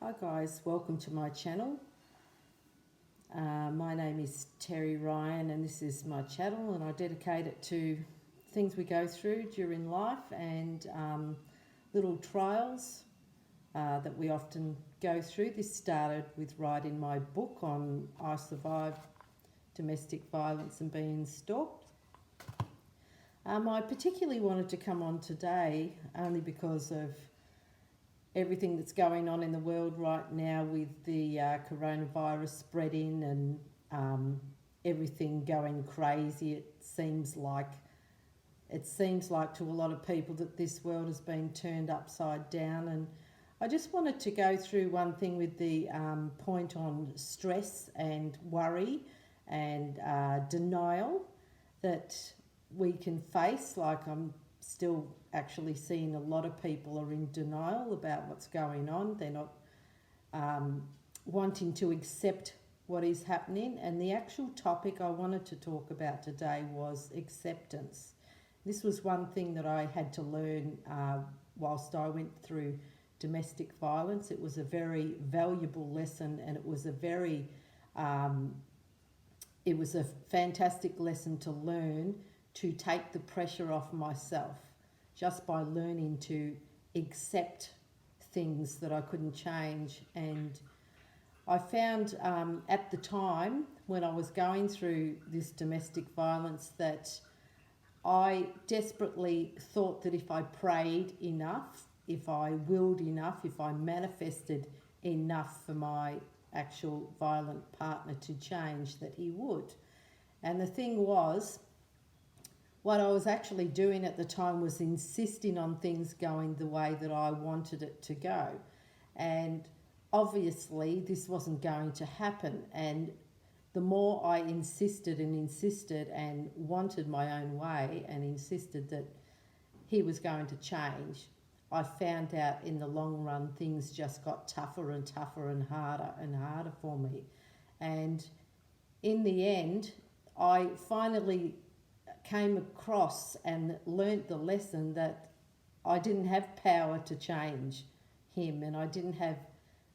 Hi guys, welcome to my channel. My name is Terry Ryan and this is my channel, and I dedicate it to things we go through during life and little trials that we often go through. This started with writing my book on I survived domestic violence and being stalked. I particularly wanted to come on today only because of everything that's going on in the world right now with the coronavirus spreading and everything going crazy. It seems like to a lot of people that this world has been turned upside down, and I just wanted to go through one thing with the point on stress and worry and denial that we can face. Like, I'm still actually seeing a lot of people are in denial about what's going on. They're not wanting to accept what is happening. And the actual topic I wanted to talk about today was acceptance. This was one thing that I had to learn whilst I went through domestic violence. It was a very valuable lesson, and it was a fantastic lesson to learn, to take the pressure off myself just by learning to accept things that I couldn't change. And I found at the time when I was going through this domestic violence that I desperately thought that if I prayed enough, if I willed enough, if I manifested enough for my actual violent partner to change, that he would. And the thing was, what I was actually doing at the time was insisting on things going the way that I wanted it to go. And obviously this wasn't going to happen. And the more I insisted and wanted my own way and insisted that he was going to change, I found out in the long run things just got tougher and tougher and harder for me. And in the end, I finally came across and learnt the lesson that I didn't have power to change him, and I didn't have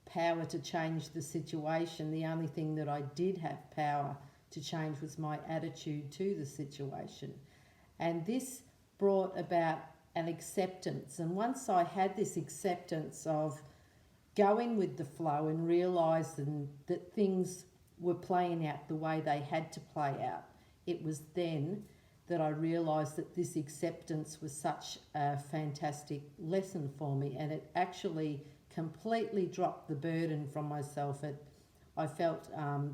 power to change the situation. The only thing that I did have power to change was my attitude to the situation. And this brought about an acceptance. And once I had this acceptance of going with the flow and realising that things were playing out the way they had to play out, it was then that I realised that this acceptance was such a fantastic lesson for me, and it actually completely dropped the burden from myself. I felt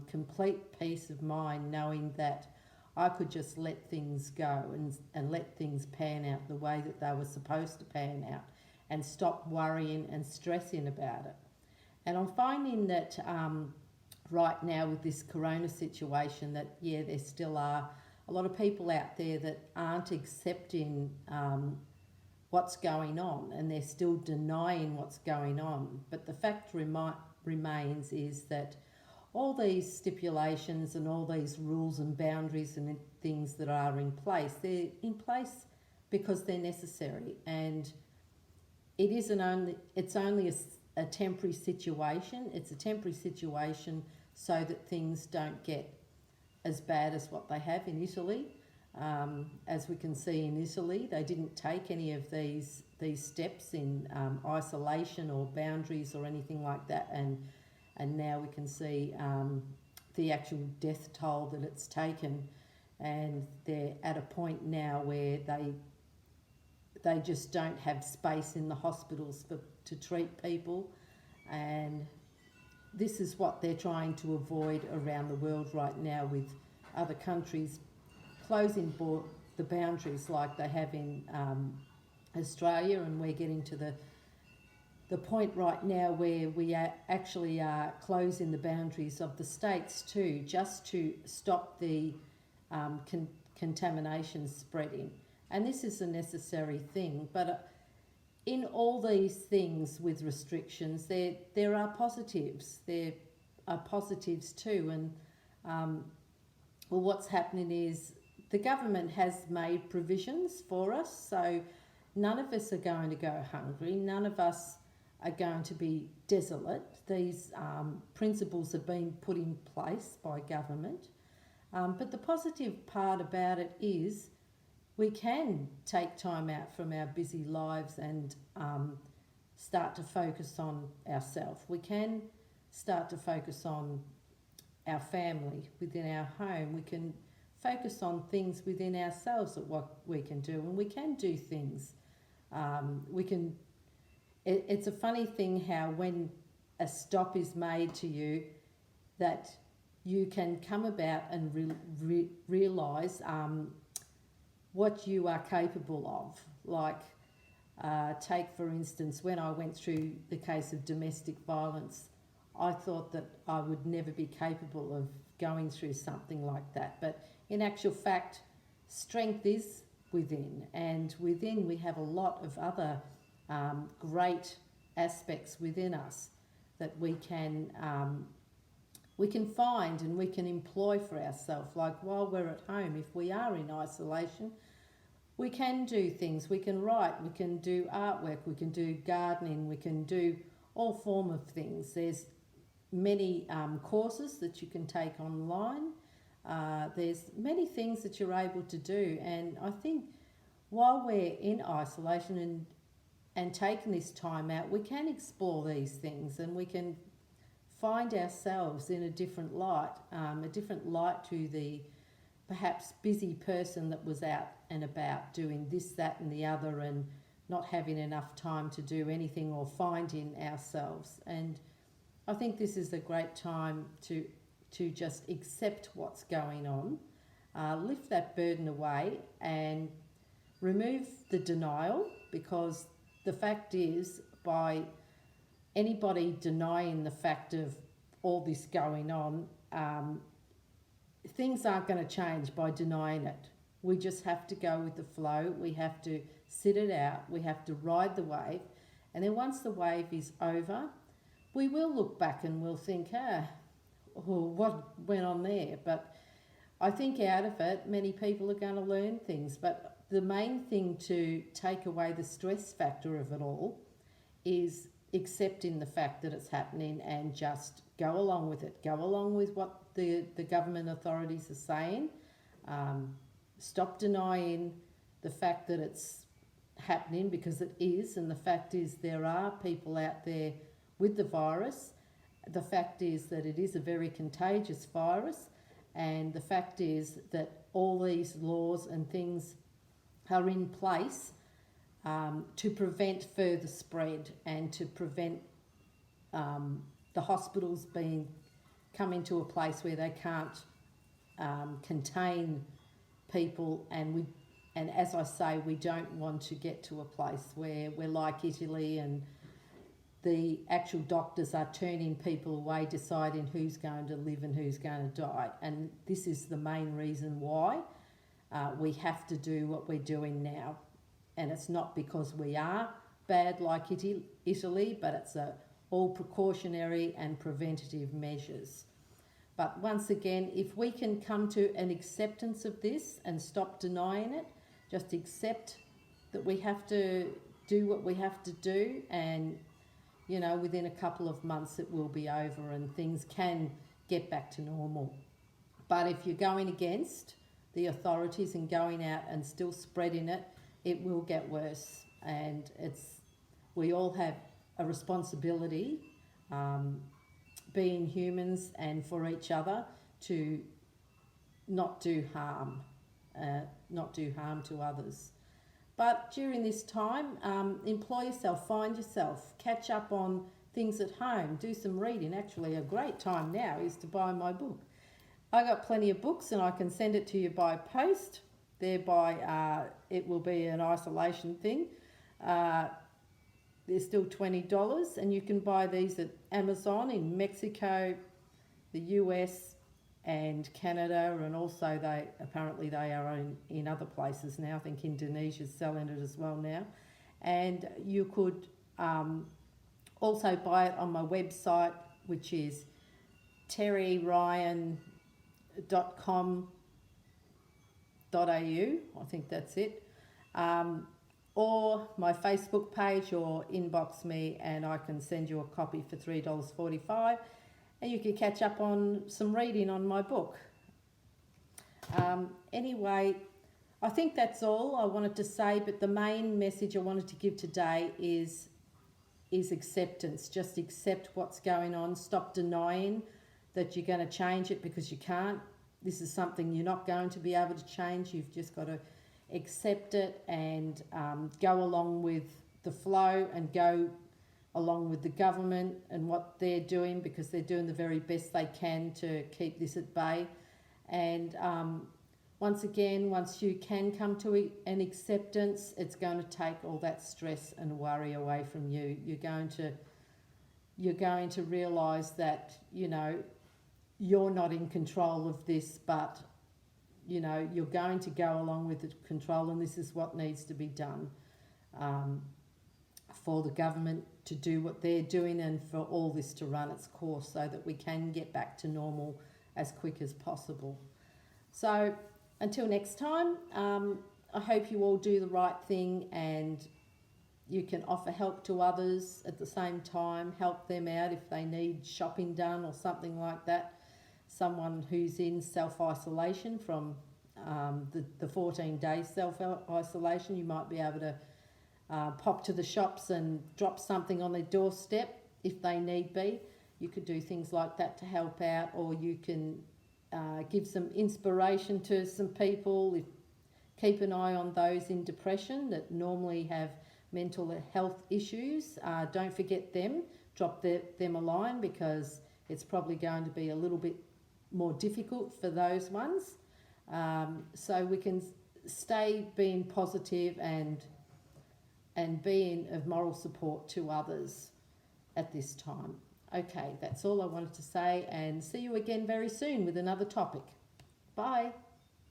complete peace of mind knowing that I could just let things go and let things pan out the way that they were supposed to pan out, and stop worrying and stressing about it. And I'm finding that right now with this corona situation that, yeah, there still are a lot of people out there that aren't accepting what's going on, and they're still denying what's going on. But the fact remains is that all these stipulations and all these rules and boundaries and things that are in place, they're in place because they're necessary. And it's only a temporary situation. It's a temporary situation so that things don't get as bad as what they have in Italy. As we can see in Italy, they didn't take any of these steps in isolation or boundaries or anything like that, and now we can see the actual death toll that it's taken, and they're at a point now where they just don't have space in the hospitals to treat people. And this is what they're trying to avoid around the world right now, with other countries closing the boundaries like they have in Australia. And we're getting to the point right now where we actually are closing the boundaries of the states too, just to stop the contamination spreading. And this is a necessary thing. But in all these things with restrictions, there are positives. There are positives too. And well, what's happening is the government has made provisions for us, so none of us are going to go hungry. None of us are going to be desolate. These principles have been put in place by government. But the positive part about it is we can take time out from our busy lives and start to focus on ourselves. We can start to focus on our family within our home. We can focus on things within ourselves at what we can do, and we can do things. It's a funny thing how when a stop is made to you, that you can come about and realise what you are capable of. Like, take for instance, when I went through the case of domestic violence, I thought that I would never be capable of going through something like that. But in actual fact, strength is within, and within we have a lot of other great aspects within us that we can find and we can employ for ourselves. Like while we're at home, if we are in isolation, we can do things. We can write, we can do artwork, we can do gardening, we can do all form of things. There's many courses that you can take online. There's many things that you're able to do, and I think while we're in isolation and taking this time out, we can explore these things and we can find ourselves in a different light to the perhaps busy person that was out and about doing this, that and the other, and not having enough time to do anything or finding ourselves. And I think this is a great time to just accept what's going on, lift that burden away and remove the denial, because the fact is, by anybody denying the fact of all this going on, things aren't going to change by denying it. We just have to go with the flow. We have to sit it out. We have to ride the wave. And then once the wave is over, we will look back and we'll think, what went on there? But I think out of it, many people are going to learn things. But the main thing to take away the stress factor of it all is accepting the fact that it's happening and just go along with it. Go along with what the government authorities are saying. Stop denying the fact that it's happening, because it is, and the fact is there are people out there with the virus. The fact is that it is a very contagious virus, and the fact is that all these laws and things are in place to prevent further spread and to prevent the hospitals coming to a place where they can't contain people, and as I say, we don't want to get to a place where we're like Italy and the actual doctors are turning people away, deciding who's going to live and who's going to die. And this is the main reason why we have to do what we're doing now. And it's not because we are bad like Italy, but it's all precautionary and preventative measures. But once again, if we can come to an acceptance of this and stop denying it, just accept that we have to do what we have to do, and within a couple of months it will be over and things can get back to normal. But if you're going against the authorities and going out and still spreading it, it will get worse. And we all have a responsibility, being humans and for each other, to not do harm to others. But during this time, employ yourself, find yourself, catch up on things at home, do some reading. Actually, a great time now is to buy my book. I got plenty of books and I can send it to you by post. Thereby, it will be an isolation thing. They're still $20, and you can buy these at Amazon in Mexico, the US, and Canada, and also they are in other places now. I think Indonesia's selling it as well now. And you could also buy it on my website, which is terryryan.com.au. I think that's it. or my Facebook page, or inbox me and I can send you a copy for $3.45, and you can catch up on some reading on my book. Anyway, I think that's all I wanted to say, but the main message I wanted to give today is acceptance. Just accept what's going on. Stop denying that you're going to change it, because you can't. This is something you're not going to be able to change. You've just got to accept it and go along with the flow, and go along with the government and what they're doing, because they're doing the very best they can to keep this at bay. And once again, once you can come to an acceptance, it's going to take all that stress and worry away from you. You're going to realise that, you know, you're not in control of this, but, you know, you're going to go along with the control, and this is what needs to be done for the government to do what they're doing, and for all this to run its course, so that we can get back to normal as quick as possible. So until next time, I hope you all do the right thing, and you can offer help to others at the same time, help them out if they need shopping done or something like that. Someone who's in self-isolation from the 14-day self-isolation, you might be able to pop to the shops and drop something on their doorstep if they need be. You could do things like that to help out, or you can give some inspiration to some people. Keep an eye on those in depression that normally have mental health issues. Don't forget them. Drop them a line, because it's probably going to be a little bit more difficult for those ones. So we can stay being positive and being of moral support to others at this time. Okay, that's all I wanted to say, and see you again very soon with another topic. Bye.